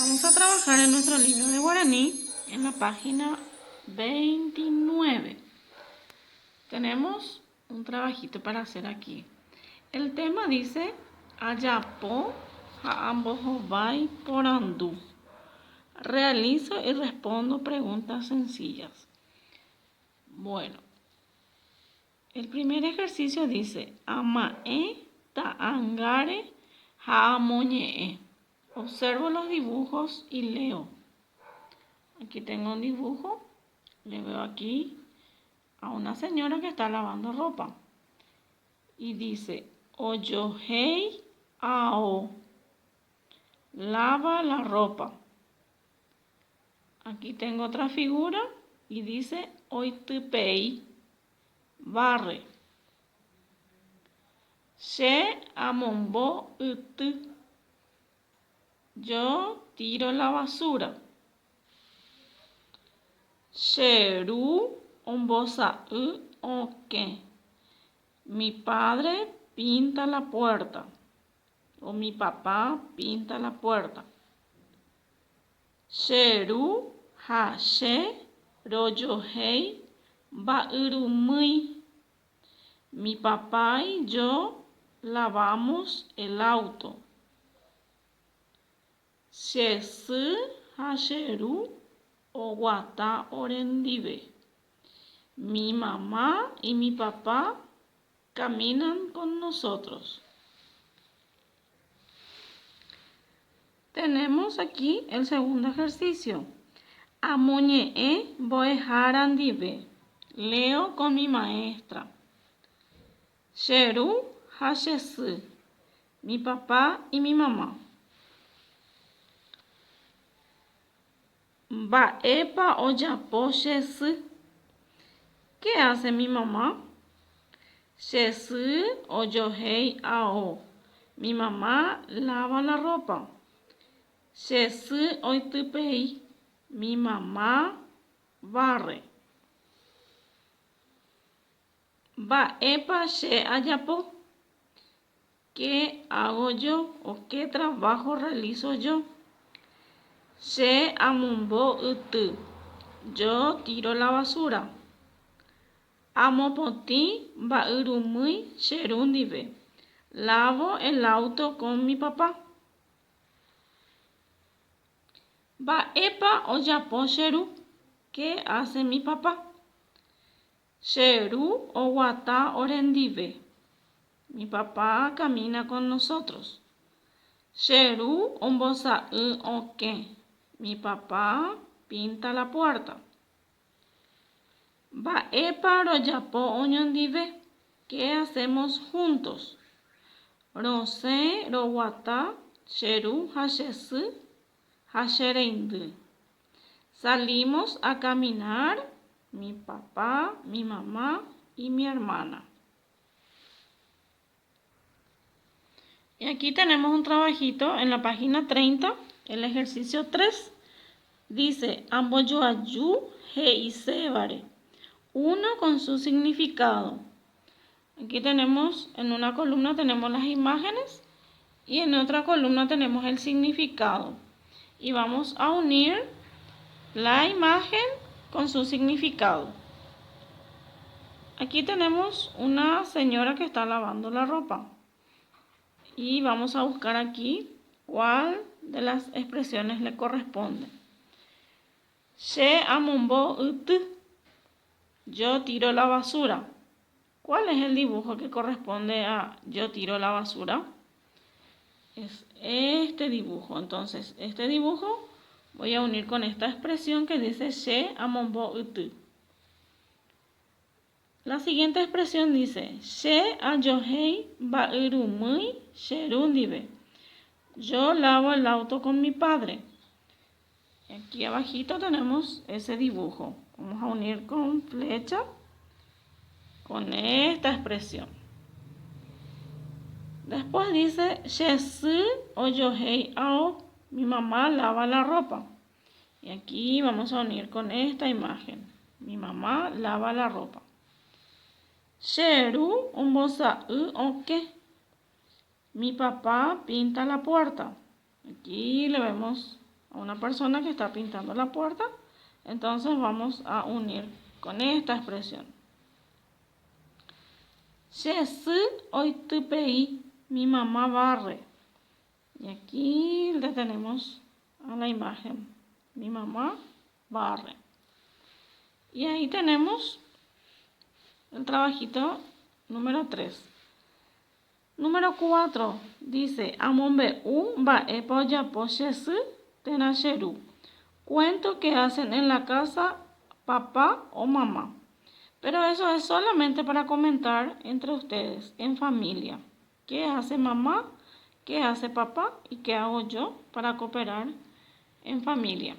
Vamos a trabajar en nuestro libro de guaraní en la página 29. Tenemos un trabajito para hacer aquí. El tema dice Ayapo Haambohovai Porandú. Realizo y respondo preguntas sencillas. Bueno, el primer ejercicio dice Amae Taangare Haamoñee. Observo los dibujos y leo. Aquí tengo un dibujo. Le veo aquí a una señora que está lavando ropa. Y dice, Oyohei ao. Lava la ropa. Aquí tengo otra figura y dice, Oitupei. Barre. She amombo utu. Yo tiro la basura. Sheru ombosa oke. Mi padre pinta la puerta. O mi papá pinta la puerta. Sheru hashe royohei baurumui. Mi papá y yo lavamos el auto. Shesu hasheru owata orendive. Mi mamá y mi papá caminan con nosotros. Tenemos aquí el segundo ejercicio. Amoñee boejarandive. Leo con mi maestra. Sheru hashesu. Mi papá y mi mamá. Baepa oyapo shesu. ¿Qué hace mi mamá? Shesu oyohei ao. Mi mamá lava la ropa. Shesu oitupei. Mi mamá barre. Baepa she ayapo. ¿Qué hago yo o qué trabajo realizo yo? She amumbo utu. Yo tiro la basura. Amopoti baurumui sherundive. Lavo el auto con mi papá. Baepa oyapo sheru. ¿Qué hace mi papá? Sheru owata orendive. Mi papá camina con nosotros. Sheru ombosa oke. Mi papá pinta la puerta. Baepa royapo oñondive. ¿Qué hacemos juntos? Rose rowata sheru hashesu hashereindu. Salimos a caminar mi papá, mi mamá y mi hermana. Y aquí tenemos un trabajito en la página 30, el ejercicio 3. Dice, Amboyoayu heisebare. Uno con su significado. Aquí tenemos, en una columna tenemos las imágenes y en otra columna tenemos el significado. Y vamos a unir la imagen con su significado. Aquí tenemos una señora que está lavando la ropa. Y vamos a buscar aquí cuál de las expresiones le corresponde. She amombo utu. Yo tiro la basura. ¿Cuál es el dibujo que corresponde a yo tiro la basura? Es este dibujo. Entonces, este dibujo voy a unir con esta expresión que dice She amombo utu. La siguiente expresión dice She ayohei baurumui sherundive. Yo lavo el auto con mi padre. Aquí abajito tenemos ese dibujo. Vamos a unir con flecha con esta expresión. Después dice Shesu oyohei ao. Mi mamá lava la ropa. Y aquí vamos a unir con esta imagen. Mi mamá lava la ropa. Sheru ombosa oke. Mi papá pinta la puerta. Aquí le vemos a una persona que está pintando la puerta, entonces vamos a unir con esta expresión. Hoy tupeí, mi mamá barre. Y aquí le tenemos a la imagen. Mi mamá barre. Y ahí tenemos el trabajito número 3. Número 4 dice, Amombe u ba epoya pochesu tenacheru. Cuento que hacen en la casa papá o mamá. Pero eso es solamente para comentar entre ustedes, en familia. ¿Qué hace mamá? ¿Qué hace papá? ¿Y qué hago yo para cooperar en familia?